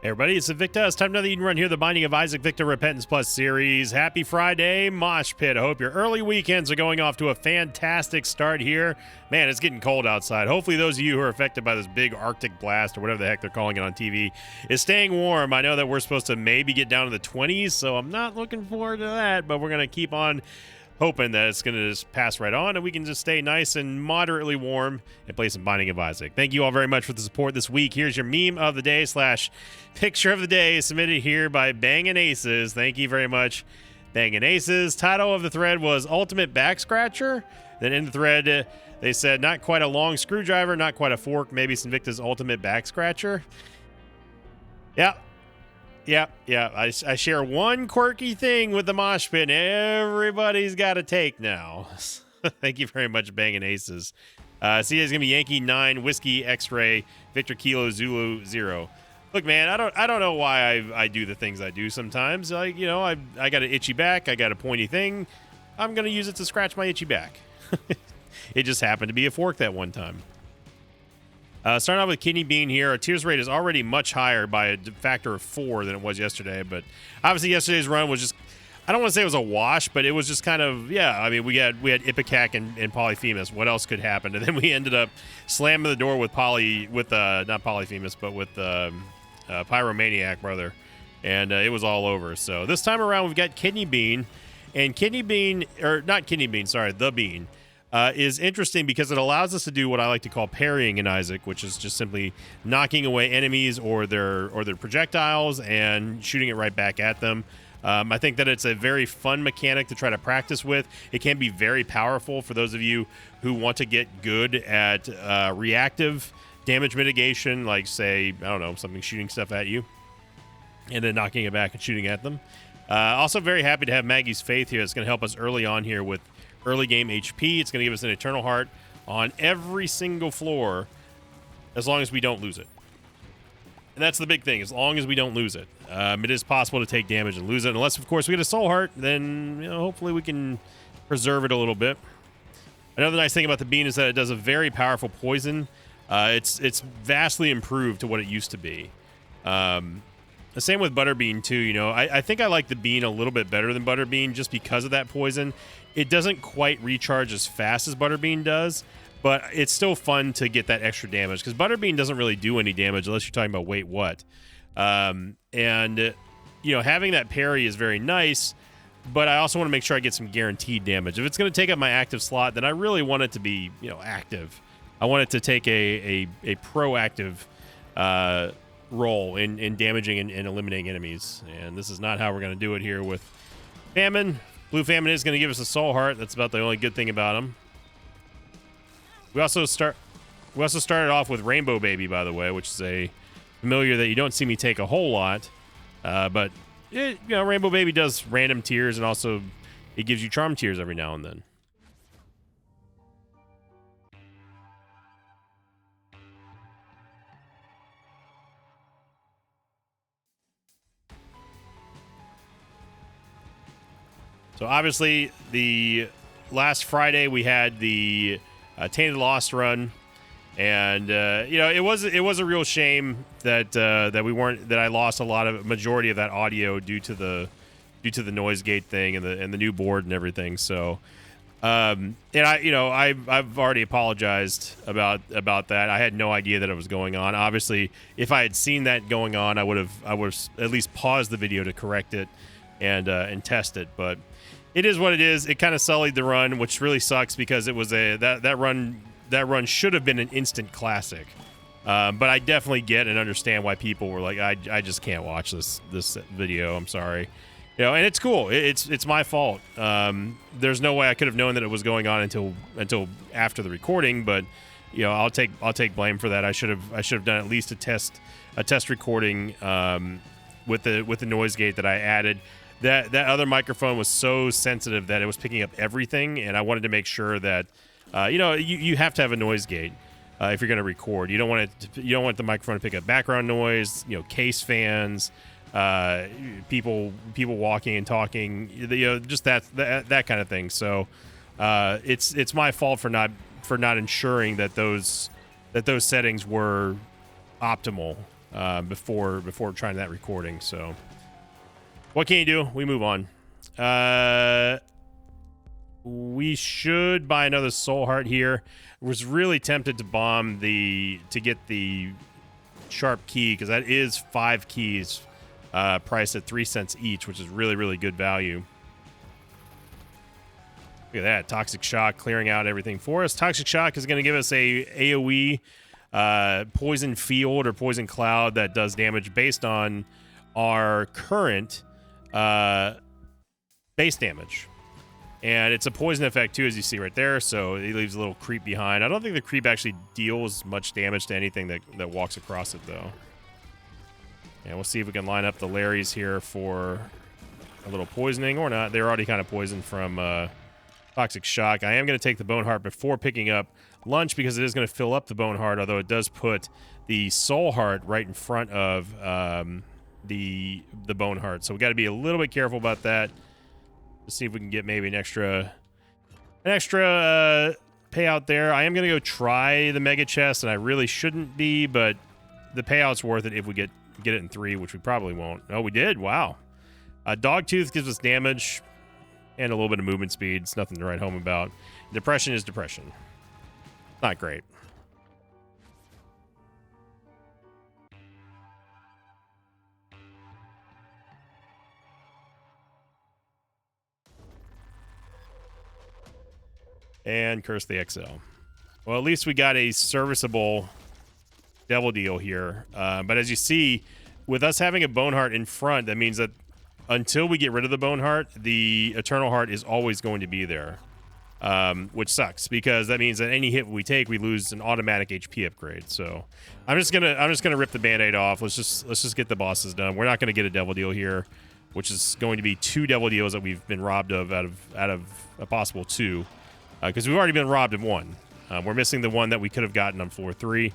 Hey everybody, it's Victor. It's time for another Eden Run here, the Binding of Isaac Victor Repentance Plus series. Happy Friday, Mosh Pit. I hope your early weekends are going off to a fantastic start here. Man, it's getting cold outside. Hopefully those of you who are affected by this big Arctic blast, or whatever the heck they're calling it on TV, is staying warm. I know that we're supposed to maybe get down to the 20s, so I'm not looking forward to that, but we're going to keep on hoping that it's going to just pass right on and we can just stay nice and moderately warm and play some Binding of Isaac. Thank you all very much for the support this week. Here's your meme of the day / picture of the day submitted here by Bangin' Aces. Thank you very much, Bangin' Aces. Title of the thread was Ultimate Back Scratcher. Then in the thread, they said, not quite a long screwdriver, not quite a fork, maybe Sinvicta's Ultimate Back Scratcher. Yeah. I share one quirky thing with the Mosh Pit. Everybody's got a take now. Thank you very much, Bangin' Aces. See, it's gonna be Yankee 9 Whiskey X-Ray Victor Kilo Zulu 0. Look, man, I don't know why I do the things I do sometimes. I got an itchy back. I got a pointy thing. I'm gonna use it to scratch my itchy back. It just happened to be a fork that one time. Starting off with Kidney Bean here. Our tears rate is already much higher by a factor of 4 than it was yesterday. But obviously yesterday's run was just, I don't want to say it was a wash, but it was just kind of, yeah. I mean, we had Ipecac and Polyphemus. What else could happen? And then we ended up slamming the door with not Polyphemus, but with Pyromaniac, brother. And it was all over. So this time around, we've got Kidney Bean. And Kidney Bean, or not Kidney Bean, sorry, the Bean. Is interesting because it allows us to do what I like to call parrying in Isaac, which is just simply knocking away enemies or their projectiles and shooting it right back at them. I think that it's a very fun mechanic to try to practice with. It can be very powerful for those of you who want to get good at reactive damage mitigation, like, say, I don't know, something shooting stuff at you and then knocking it back and shooting at them. Also very happy to have Maggie's Faith here. It's going to help us early on here with early game HP. It's going to give us an Eternal Heart on every single floor as long as we don't lose it. And that's the big thing, as long as we don't lose it. It is possible to take damage and lose it. Unless, of course, we get a Soul Heart, then hopefully we can preserve it a little bit. Another nice thing about the Bean is that it does a very powerful poison. It's vastly improved to what it used to be. The same with Butterbean, too. I think I like the Bean a little bit better than Butterbean just because of that poison. It doesn't quite recharge as fast as Butterbean does, but it's still fun to get that extra damage because Butterbean doesn't really do any damage unless you're talking about wait what. Having that parry is very nice, but I also want to make sure I get some guaranteed damage. If it's going to take up my active slot, then I really want it to be active. I want it to take a proactive role in damaging and eliminating enemies, and this is not how we're going to do it here with Famine. Blue Famine is going to give us a Soul Heart. That's about the only good thing about him. We also started off with Rainbow Baby, by the way, which is a familiar that you don't see me take a whole lot, but Rainbow Baby does random tears, and also it gives you charm tears every now and then. So obviously, the last Friday we had the Tainted Lost run, and it was a real shame that I lost majority of that audio due to the noise gate thing and the new board and everything. So, I've already apologized about that. I had no idea that it was going on. Obviously, if I had seen that going on, I would have at least paused the video to correct it and test it, but. It is what it is. It kind of sullied the run, which really sucks because it was that run should have been an instant classic. But I definitely get and understand why people were like, I just can't watch this video. I'm sorry, and it's cool. It's my fault. There's no way I could have known that it was going on until after the recording. But I'll take blame for that. I should have done at least a test recording with the noise gate that I added. That other microphone was so sensitive that it was picking up everything, and I wanted to make sure that you have to have a noise gate if you're going to record. You don't want the microphone to pick up background noise, case fans, people walking and talking, just that kind of thing. So it's my fault for not ensuring that those settings were optimal before trying that recording. So what can you do? We move on. We should buy another soul heart here. Was really tempted to bomb to get the sharp key, because that is 5 keys priced at 3 cents each, which is really, really good value. Look at that. Toxic Shock clearing out everything for us. Toxic Shock is going to give us a AoE poison field or poison cloud that does damage based on our current base damage. And it's a poison effect too, as you see right there, so it leaves a little creep behind. I don't think the creep actually deals much damage to anything that walks across it, though. And we'll see if we can line up the Larrys here for a little poisoning, or not. They're already kind of poisoned from Toxic Shock. I am going to take the Bone Heart before picking up Lunch, because it is going to fill up the Bone Heart, although it does put the Soul Heart right in front of the Bone Heart. So we got to be a little bit careful about that. Let's see if we can get maybe an extra payout there. I am going to go try the Mega Chest, and I really shouldn't be, but the payout's worth it if we get it in 3, which we probably won't. Oh, we did. Wow. Dogtooth gives us damage and a little bit of movement speed. It's nothing to write home about. Depression is depression. Not great. And Curse the XL. Well, at least we got a serviceable Devil Deal here. But as you see, with us having a Bone Heart in front, that means that until we get rid of the Bone Heart, the Eternal Heart is always going to be there. Which sucks, because that means that any hit we take, we lose an automatic HP upgrade. So I'm just gonna rip the Band-Aid off. Let's just get the bosses done. We're not gonna get a Devil Deal here, which is going to be 2 Devil Deals that we've been robbed of out of a possible 2. Because we've already been robbed of 1. We're missing the one that we could have gotten on floor 3.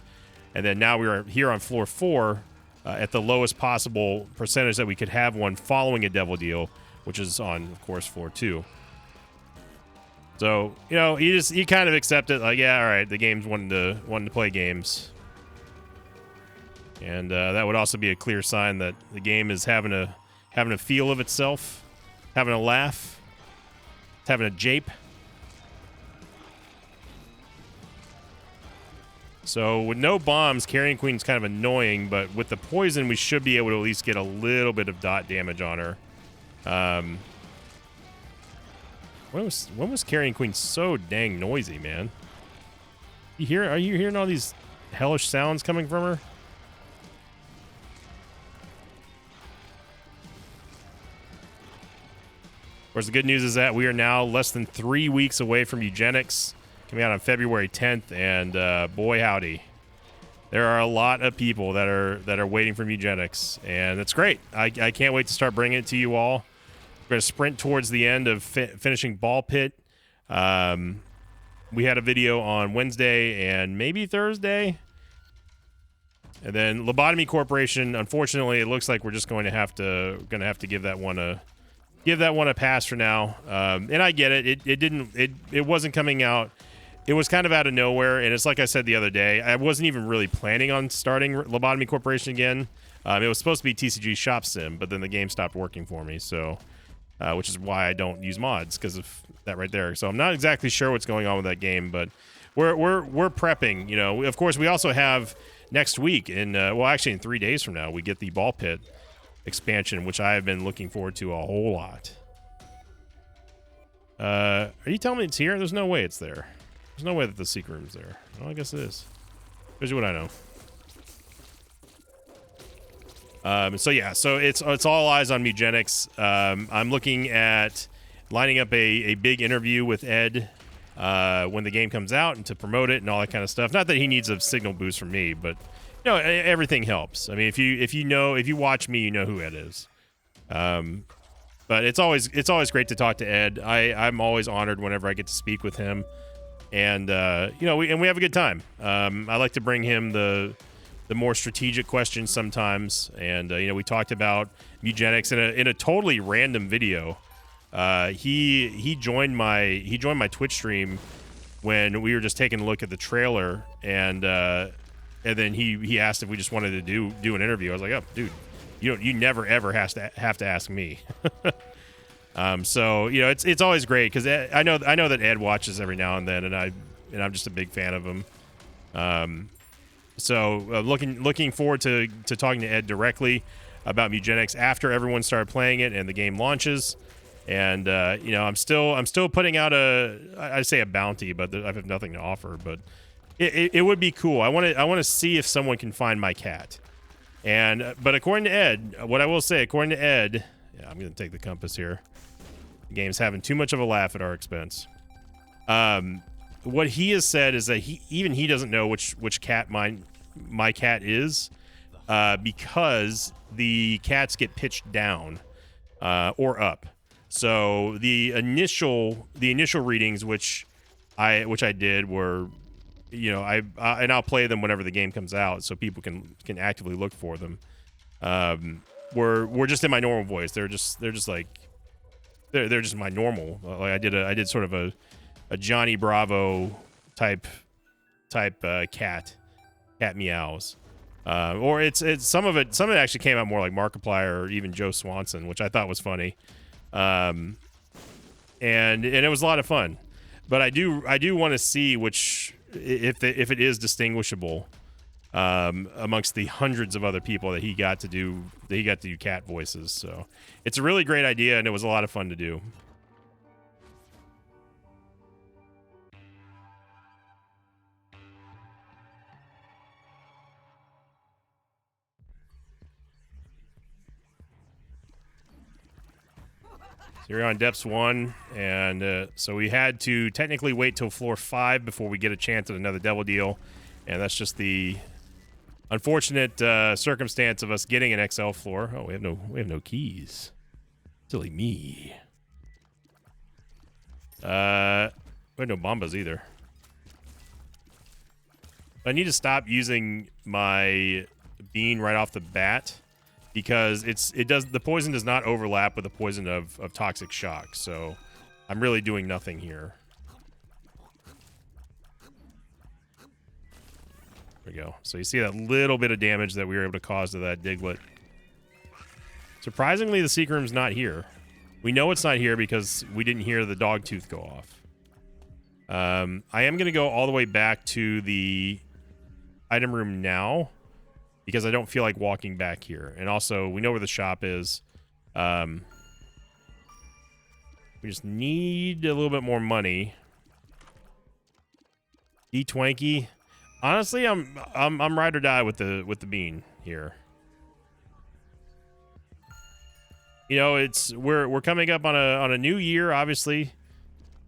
And then now we are here on floor 4 at the lowest possible percentage that we could have one following a Devil Deal, which is on, of course, floor 2. So, you know, you kind of accept it. Like, yeah, all right, the game's wanting to play games. And that would also be a clear sign that the game is having a feel of itself, having a laugh, it's having a jape. So with no bombs, Carrion Queen's kind of annoying, but with the poison, we should be able to at least get a little bit of dot damage on her. When was Carrion Queen so dang noisy, man? Are you hearing all these hellish sounds coming from her? Of course, the good news is that we are now less than 3 weeks away from Eugenics, coming out on February 10th, and boy howdy, there are a lot of people that are waiting for Eugenics, and it's great. I can't wait to start bringing it to you all. We're going to sprint towards the end of finishing Ball Pit. We had a video on Wednesday and maybe Thursday, and then Lobotomy Corporation. Unfortunately, it looks like we're just going to have to give that one a pass for now. And I get it. It wasn't coming out. It was kind of out of nowhere, and it's like I said the other day, I wasn't even really planning on starting Lobotomy Corporation again. It was supposed to be TCG Shop Sim, but then the game stopped working for me, so which is why I don't use mods, because of that right there. So I'm not exactly sure what's going on with that game, but we're prepping. You know, of course, we also have next week, well, actually in 3 days from now, we get the Ball Pit expansion, which I have been looking forward to a whole lot. Are you telling me it's here? There's no way it's there. There's no way that the secret room's there. Well, I guess it is. Here's what I know. So yeah, so it's all eyes on Eugenics. I'm looking at lining up a big interview with Ed when the game comes out, and to promote it and all that kind of stuff. Not that he needs a signal boost from me, but you know, everything helps. I mean, if you watch me, you know who Ed is. But it's always great to talk to Ed. I'm always honored whenever I get to speak with him. And you know, we have a good time. I like to bring him the more strategic questions sometimes, and you know, we talked about Eugenics in a totally random video. He joined my Twitch stream when we were just taking a look at the trailer, and and then he asked if we just wanted to do an interview. I was like, oh, dude, you never ever have to ask me. So it's always great because I know that Ed watches every now and then, and I'm just a big fan of him. So looking forward to talking to Ed directly about Mugenics after everyone started playing it and the game launches. And I'm still putting out I'd say a bounty, but I have nothing to offer. But it would be cool. I want to see if someone can find my cat. But according to Ed, what I will say, according to Ed, yeah, I'm going to take the compass here. The game's having too much of a laugh at our expense. What he has said is that he doesn't know which cat my cat is, because the cats get pitched down or up. So the initial readings, which I did, were, and I'll play them whenever the game comes out, so people can actively look for them. Were just in my normal voice. They're just my normal. Like I did sort of a Johnny Bravo type cat meows. Or it's some of it actually came out more like Markiplier or even Joe Swanson, which I thought was funny. And it was a lot of fun. But I do want to see if it is distinguishable amongst the hundreds of other people that he got to do cat voices. So it's a really great idea, and it was a lot of fun to do. So we're on Depths 1, and so we had to technically wait till floor 5 before we get a chance at another Devil Deal, and that's just the unfortunate circumstance of us getting an XL floor. Oh, we have no keys. Silly me. We have no bombas either. I need to stop using my bean right off the bat, because the poison does not overlap with the poison of toxic shock. So I'm really doing nothing here. There we go. So you see that little bit of damage that we were able to cause to that Diglett. Surprisingly, the Secret Room's not here. We know it's not here because we didn't hear the dog tooth go off. I am going to go all the way back to the item room now, because I don't feel like walking back here. And also, we know where the shop is. We just need a little bit more money. D-Twanky. Honestly, I'm ride or die with the bean here. We're coming up on a new year, obviously.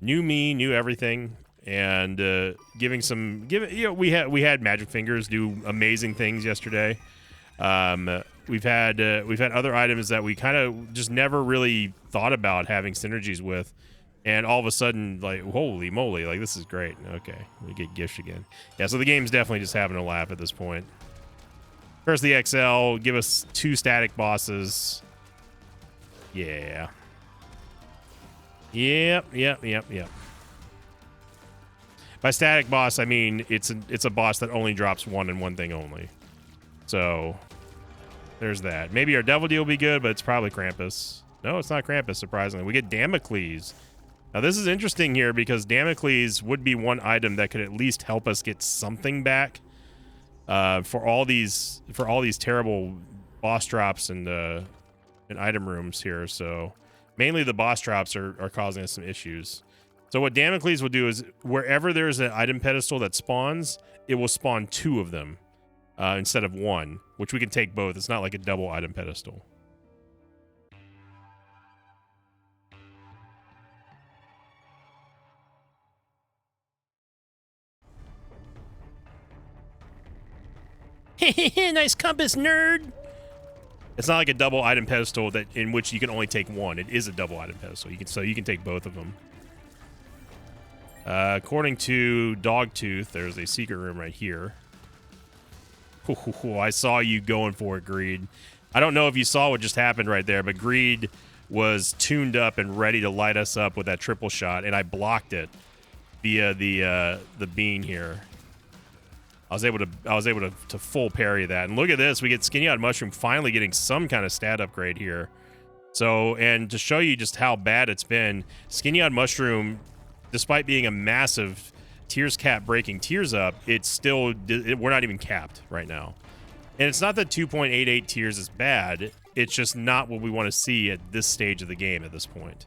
New me, new everything. And we had Magic Fingers do amazing things yesterday. We've had other items that we kind of just never really thought about having synergies with, and all of a sudden, like, holy moly, like, this is great. Okay, we get Gish again. Yeah, so the game's definitely just having a laugh at this point. First the XL, give us 2 static bosses. Yeah. Yep. By static boss, I mean it's a boss that only drops 1 and 1 thing only. So there's that. Maybe our Devil Deal will be good, but it's probably Krampus. No, it's not Krampus, surprisingly. We get Damocles. Now this is interesting here because Damocles would be one item that could at least help us get something back for all these terrible boss drops and item rooms here. So mainly the boss drops are causing us some issues. So what Damocles will do is wherever there's an item pedestal that spawns, it will spawn 2 of them instead of 1, which we can take both. It's not like a double item pedestal. Nice compass, nerd. It's not like a double item pedestal in which you can only take 1. It is a double item pedestal. You can take both of them. According to Dogtooth, there's a secret room right here. I saw you going for it, Greed. I don't know if you saw what just happened right there, but Greed was tuned up and ready to light us up with that triple shot, and I blocked it via the bean here I was able to full parry that. And look at this, we get Skinny-Eyed Mushroom finally getting some kind of stat upgrade here. So, and to show you just how bad it's been, Skinny-Eyed Mushroom, despite being a massive Tears cap breaking Tears up, it's still, we're not even capped right now. And it's not that 2.88 Tears is bad, it's just not what we want to see at this stage of the game at this point.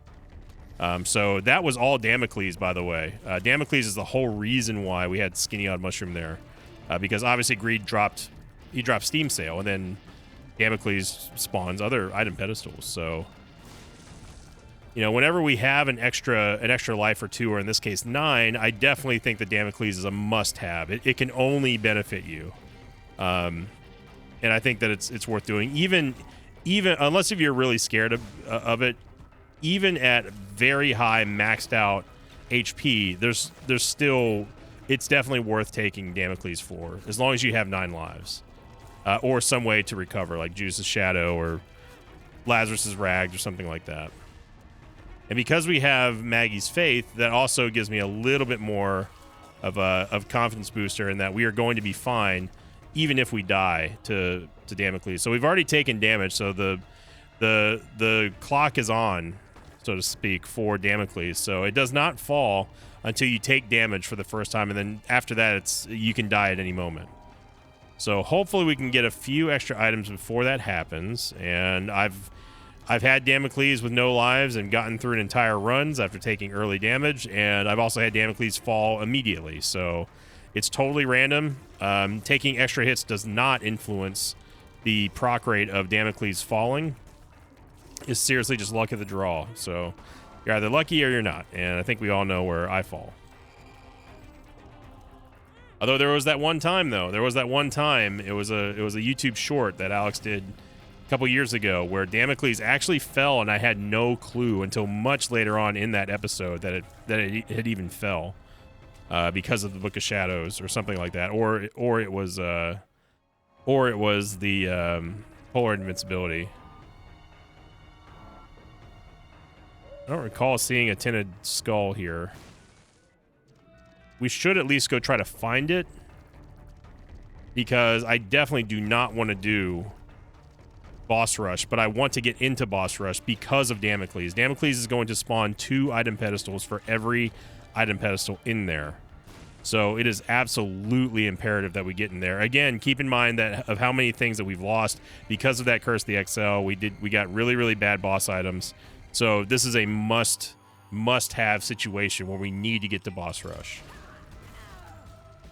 So that was all Damocles, by the way. Damocles is the whole reason why we had Skinny-Eyed Mushroom there. Because obviously Greed dropped Steam Sale, and then Damocles spawns other item pedestals. So, you know, whenever we have an extra life or two, or in this case 9, I definitely think that Damocles is a must-have. It can only benefit you, and I think that it's worth doing. Even unless if you're really scared of it, even at very high maxed out HP, there's still, it's definitely worth taking Damocles for, as long as you have 9 lives. Or some way to recover, like Judas' Shadow or Lazarus' Rags or something like that. And because we have Maggie's Faith, that also gives me a little bit more of confidence booster in that we are going to be fine, even if we die to Damocles. So we've already taken damage, so the clock is on, so to speak, for Damocles. So it does not fall until you take damage for the first time, and then after that, you can die at any moment. So hopefully we can get a few extra items before that happens. And I've had Damocles with no lives and gotten through an entire runs after taking early damage, and I've also had Damocles fall immediately. So it's totally random. Taking extra hits does not influence the proc rate of Damocles falling. It's seriously just luck of the draw. So you're either lucky or you're not, and I think we all know where I fall. Although there was that one time, though. There was that one time. It was a YouTube short that Alex did a couple years ago where Damocles actually fell, and I had no clue until much later on in that episode that it had even fell because of the Book of Shadows or something like that, or it was the Polar Invincibility. I don't recall seeing a tinted skull here. We should at least go try to find it, because I definitely do not want to do boss rush, but I want to get into boss rush because of Damocles. Damocles is going to spawn 2 item pedestals for every item pedestal in there. So it is absolutely imperative that we get in there. Again, keep in mind that of how many things that we've lost because of that Curse of the XL. We got really, really bad boss items. So this is a must-have situation where we need to get to boss rush.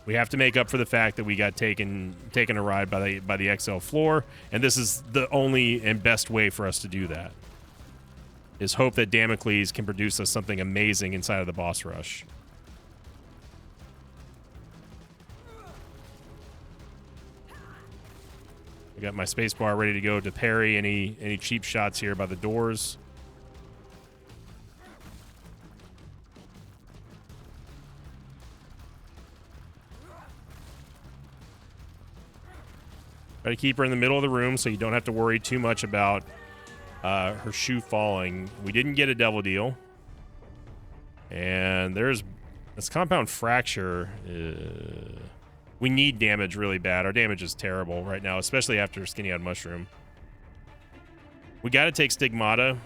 We have to make up for the fact that we got taken a ride by the XL floor, and this is the only and best way for us to do that. Is hope that Damocles can produce us something amazing inside of the boss rush. I got my spacebar ready to go to parry any cheap shots here by the doors. Try to keep her in the middle of the room so you don't have to worry too much about her shoe falling. We didn't get a Devil Deal. And there's this Compound Fracture. We need damage really bad. Our damage is terrible right now, especially after Skinny-Eyed Mushroom. We got to take Stigmata.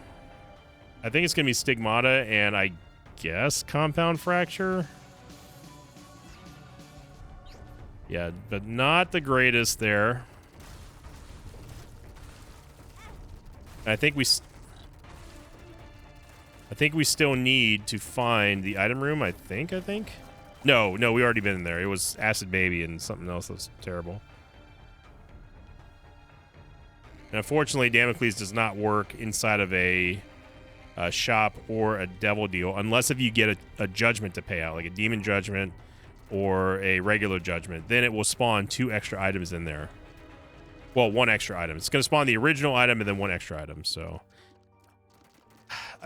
I think it's going to be Stigmata and I guess Compound Fracture. Yeah, but not the greatest there. I think we still need to find the item room, I think. No, we already been in there. It was Acid Baby and something else that was terrible. And unfortunately, Damocles does not work inside of a shop or a Devil Deal unless if you get a judgment to pay out, like a Demon Judgment or a regular Judgment. Then it will spawn 2 extra items in there. Well, 1 extra item. It's going to spawn the original item and then 1 extra item. So,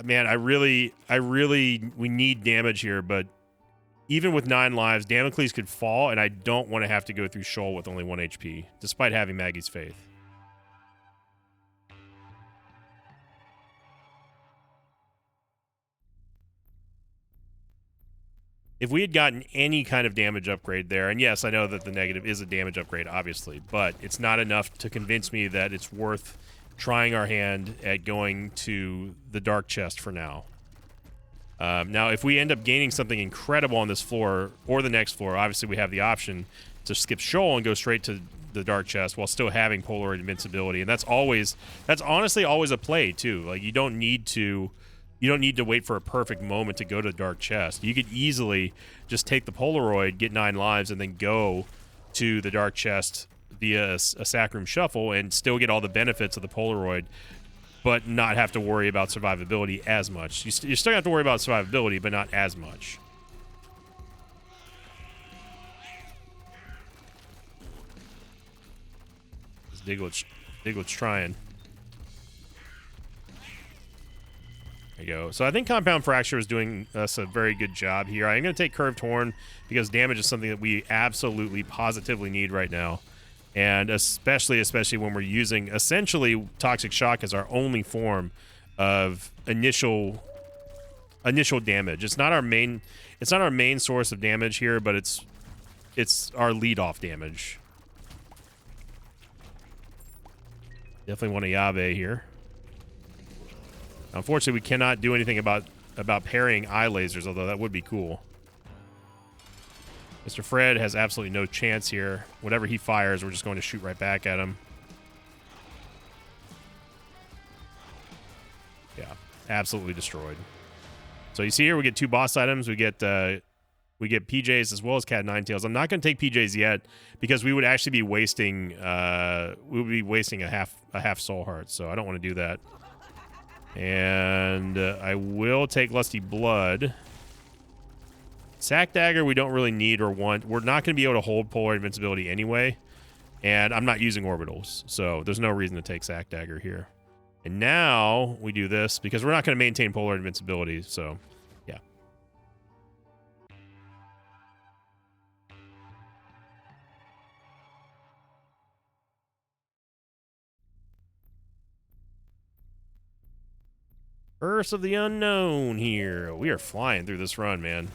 man, we need damage here. But even with 9 lives, Damocles could fall, and I don't want to have to go through Shoal with only 1 HP, despite having Maggie's Faith. If we had gotten any kind of damage upgrade there, and yes, I know that the negative is a damage upgrade, obviously, but it's not enough to convince me that it's worth trying our hand at going to the dark chest for now. Now, if we end up gaining something incredible on this floor or the next floor, obviously we have the option to skip Shoal and go straight to the dark chest while still having Polaroid invincibility, and that's honestly always a play too. Like, you don't need to wait for a perfect moment to go to the dark chest. You could easily just take the Polaroid, get 9 lives, and then go to the dark chest via a Sacrum Shuffle and still get all the benefits of the Polaroid, but not have to worry about survivability as much. You still have to worry about survivability, but not as much. Diglett's trying. There you go. So I think Compound Fracture is doing us a very good job here. I'm going to take Curved Horn because damage is something that we absolutely, positively need right now. And especially when we're using essentially Toxic Shock as our only form of initial damage. It's not our main source of damage here, but it's our lead-off damage. Definitely want a Yabe here. Unfortunately, we cannot do anything about parrying eye lasers, although that would be cool. Mr. Fred has absolutely no chance here. Whatever he fires, we're just going to shoot right back at him. Yeah, absolutely destroyed. So you see here, we get 2 boss items. We get PJs as well as Cat Ninetails. I'm not going to take PJs yet because we would actually be wasting a half soul heart. So I don't want to do that. And I will take Lusty Blood. Sack Dagger we don't really need or want. We're not going to be able to hold Polar Invincibility anyway. And I'm not using Orbitals, so there's no reason to take Sack Dagger here. And now we do this because we're not going to maintain Polar Invincibility, so yeah. Curse of the Unknown here. We are flying through this run, man.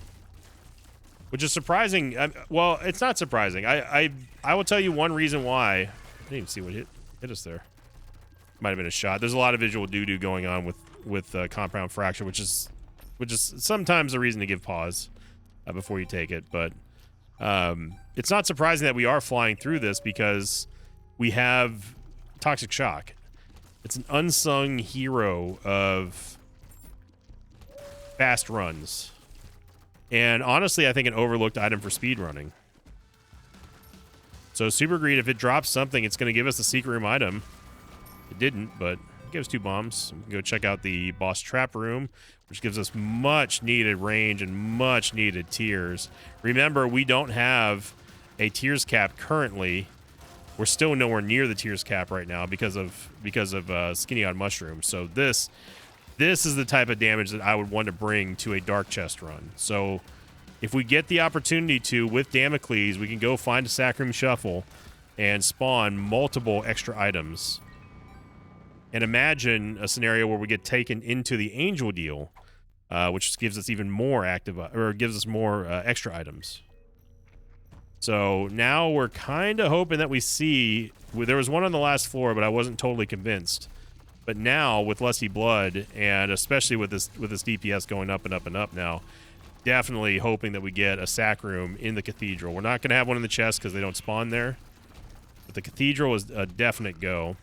Which is surprising. Well, it's not surprising. I will tell you one reason why. I didn't even see what hit us there. Might have been a shot. There's a lot of visual doo-doo going on with Compound Fracture, which is sometimes a reason to give pause before you take it. But it's not surprising that we are flying through this because we have Toxic Shock. It's an unsung hero of fast runs. And honestly, I think an overlooked item for speedrunning. So Super Greed, if it drops something, it's going to give us a secret room item. It didn't, but it gives 2 bombs. We can go check out the boss trap room, which gives us much needed range and much needed tears. Remember, we don't have a tears cap currently. We're still nowhere near the tears cap right now because of Skinny on Mushroom. So this is the type of damage that I would want to bring to a dark chest run. So if we get the opportunity to, with Damocles, we can go find a Sacrum Shuffle and spawn multiple extra items. And imagine a scenario where we get taken into the Angel Deal, which gives us even more gives us more extra items. So now we're kind of hoping that we see. There was one on the last floor, but I wasn't totally convinced. But now with Lusty Blood, and especially with this DPS going up and up and up now, definitely hoping that we get a sack room in the Cathedral. We're not going to have one in the chest because they don't spawn there. But the Cathedral is a definite go.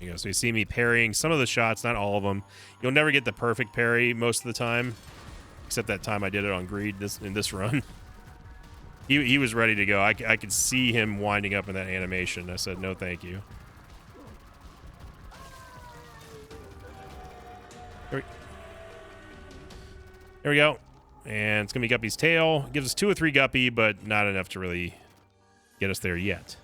You know, so you see me parrying some of the shots, not all of them. You'll never get the perfect parry most of the time, except that time I did it on Greed in this run. He was ready to go. I could see him winding up in that animation. I said, no, thank you. There we go. And it's going to be Guppy's tail. Gives us 2 or 3 Guppy, but not enough to really get us there yet.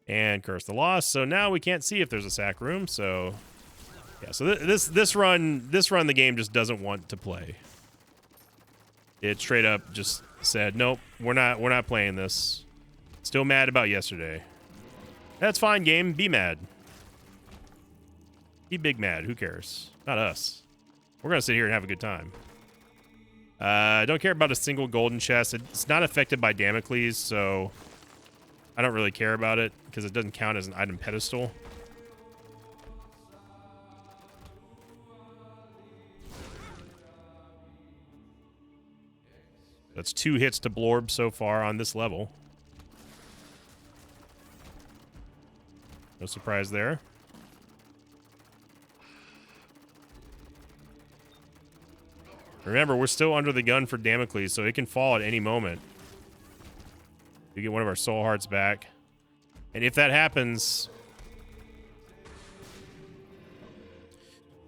And Curse the Lost. So now we can't see if there's a sack room. So yeah. So this run the game just doesn't want to play. It straight up just said, nope, we're not playing this. Still mad about yesterday. That's fine, game. Be mad. Be big mad. Who cares? Not us. We're gonna sit here and have a good time. I don't care about a single golden chest. It's not affected by Damocles, so I don't really care about it because it doesn't count as an item pedestal. That's 2 hits to Blorb so far on this level. No surprise there. Remember, we're still under the gun for Damocles, so it can fall at any moment. We get one of our soul hearts back. And if that happens...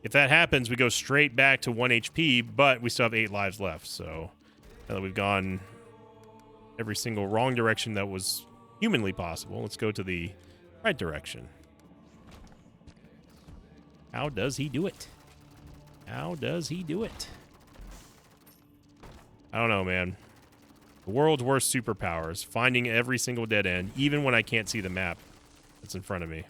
we go straight back to 1 HP, but we still have 8 lives left, so... Now that we've gone every single wrong direction that was humanly possible, let's go to the right direction. How does he do it? How does he do it? I don't know, man. The world's worst superpowers. Finding every single dead end, even when I can't see the map that's in front of me.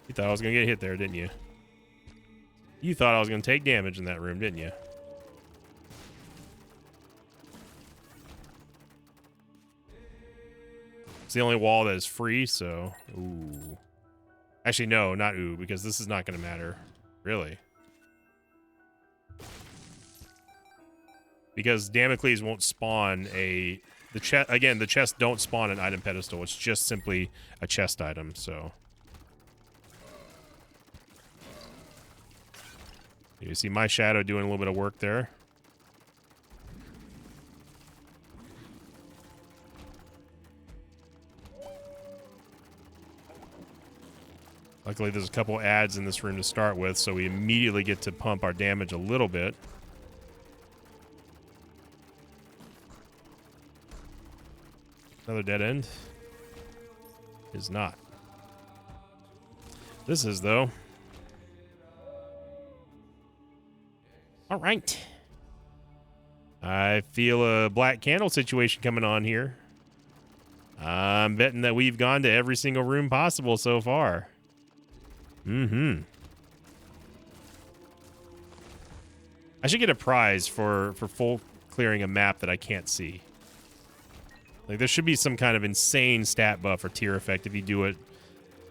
You thought I was going to get hit there, didn't you? You thought I was going to take damage in that room, didn't you? It's the only wall that is free, so... Ooh. Actually, no, not ooh, because this is not going to matter. Really. Because Damocles won't spawn a... Again, the chests don't spawn an item pedestal. It's just simply a chest item, so... You see my shadow doing a little bit of work there. Luckily, there's a couple ads in this room to start with, so we immediately get to pump our damage a little bit. Another dead end? Is not. This is, though. All right. I feel a black candle situation coming on here. I'm betting that we've gone to every single room possible so far. Mm-hmm. I should get a prize for full clearing a map that I can't see. Like, there should be some kind of insane stat buff or tier effect if you do it,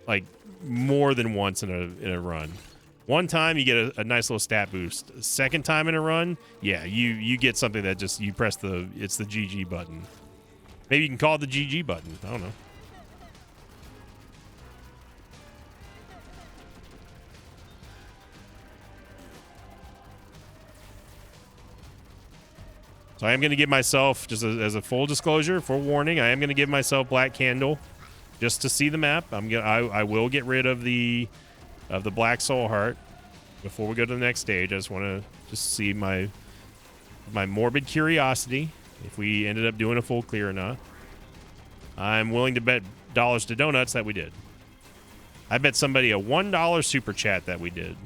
like, more than once in a run. One time, you get a nice little stat boost. Second time in a run, yeah, you get something that just, you press it's the GG button. Maybe you can call it the GG button. I don't know. So I am going to give myself, just as a full disclosure, full warning, I am going to give myself Black Candle just to see the map. I will get rid of the Black Soul Heart before we go to the next stage. I just want to just see my morbid curiosity if we ended up doing a full clear or not. I'm willing to bet dollars to donuts that we did. I bet somebody a $1 super chat that we did.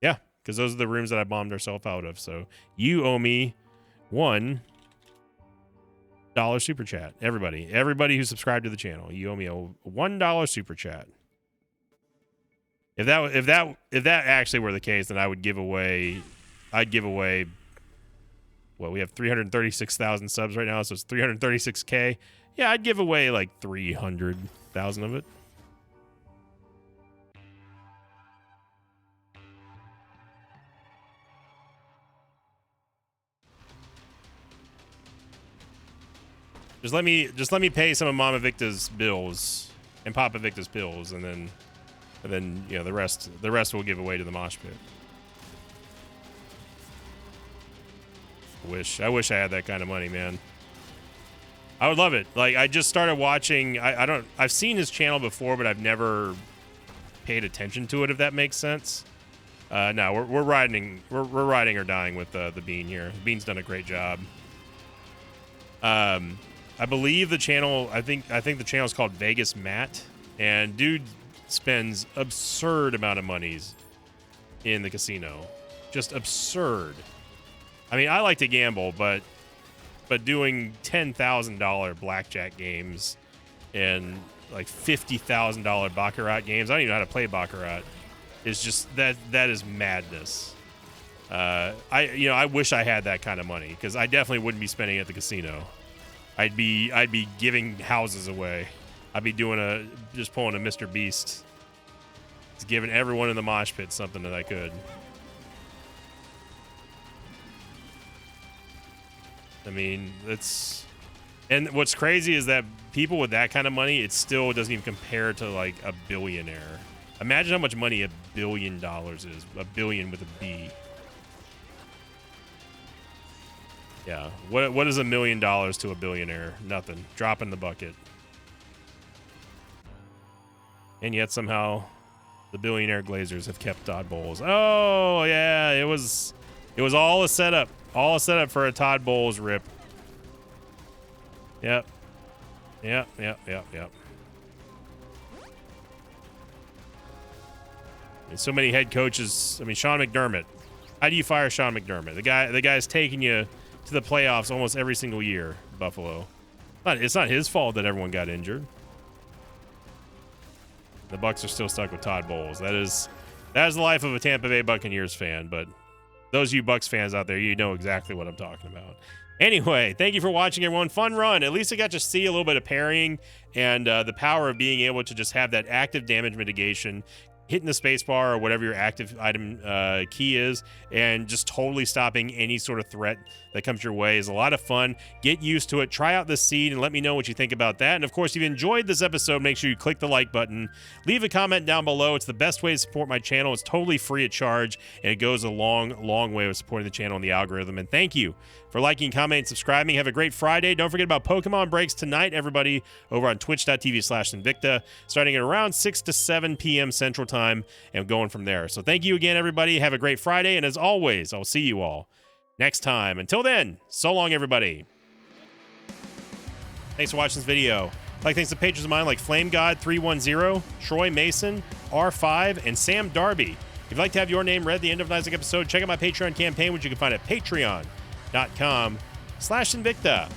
Yeah, because those are the rooms that I bombed ourselves out of. So you owe me $1 super chat. Everybody who subscribed to the channel, you owe me a $1 super chat. If that actually were the case, then I'd give away. Well, we have 336,000 subs right now, so it's 336K. Yeah, I'd give away like 300,000 of it. Just let me pay some of Mama Victa's bills and Papa Victa's pills, and then you know the rest we'll give away to the mosh pit. I wish I had that kind of money, man. I would love it. Like, I just started watching. I've seen his channel before, but I've never paid attention to it, if that makes sense. No, we're riding or dying with the Bean here. Bean's done a great job. I believe the channel. I think the channel is called Vegas Matt, and dude spends absurd amount of monies in the casino, just absurd. I mean, I like to gamble, but doing $10,000 blackjack games and like $50,000 baccarat games. I don't even know how to play baccarat. Is just that is madness. I wish I had that kind of money, because I definitely wouldn't be spending it at the casino. I'd be giving houses away. I'd be just pulling a Mr. Beast. It's giving everyone in the mosh pit something that I could. I mean, and what's crazy is that people with that kind of money, it still doesn't even compare to like a billionaire. Imagine how much money $1 billion is. A billion with a B. Yeah. What is $1 million to a billionaire? Nothing. Drop in the bucket. And yet somehow the billionaire Glazers have kept Todd Bowles. Oh yeah, it was all a setup. All a setup for a Todd Bowles rip. Yep. Yep. And so many head coaches. I mean, Sean McDermott. How do you fire Sean McDermott? The guy's taking you to the playoffs almost every single year, Buffalo. It's not his fault that everyone got injured. The Bucs are still stuck with Todd Bowles. That is the life of a Tampa Bay Buccaneers fan, but those of you Bucs fans out there, you know exactly what I'm talking about. Anyway, thank you for watching, everyone. Fun run. At least I got to see a little bit of parrying and the power of being able to just have that active damage mitigation, hitting the space bar or whatever your active item key is, and just totally stopping any sort of threat that comes your way is a lot of fun. Get used to it. Try out this seed and let me know what you think about that. And of course, if you enjoyed this episode, make sure you click the like button. Leave a comment down below. It's the best way to support my channel. It's totally free of charge, and it goes a long, long way with supporting the channel and the algorithm. And thank you for liking, commenting, subscribing. Have a great Friday. Don't forget about Pokemon breaks tonight, everybody, over on twitch.tv/Sinvicta, starting at around 6 to 7 p.m. Central Time and going from there. So thank you again, everybody. Have a great Friday. And as always, I'll see you all next time. Until then, so long, everybody. Thanks for watching this video. Thanks to patrons of mine like Flame God 310, Troy Mason, R5, and Sam Darby. If you'd like to have your name read at the end of tonight's episode, check out my Patreon campaign, which you can find at patreon.com/Sinvicta.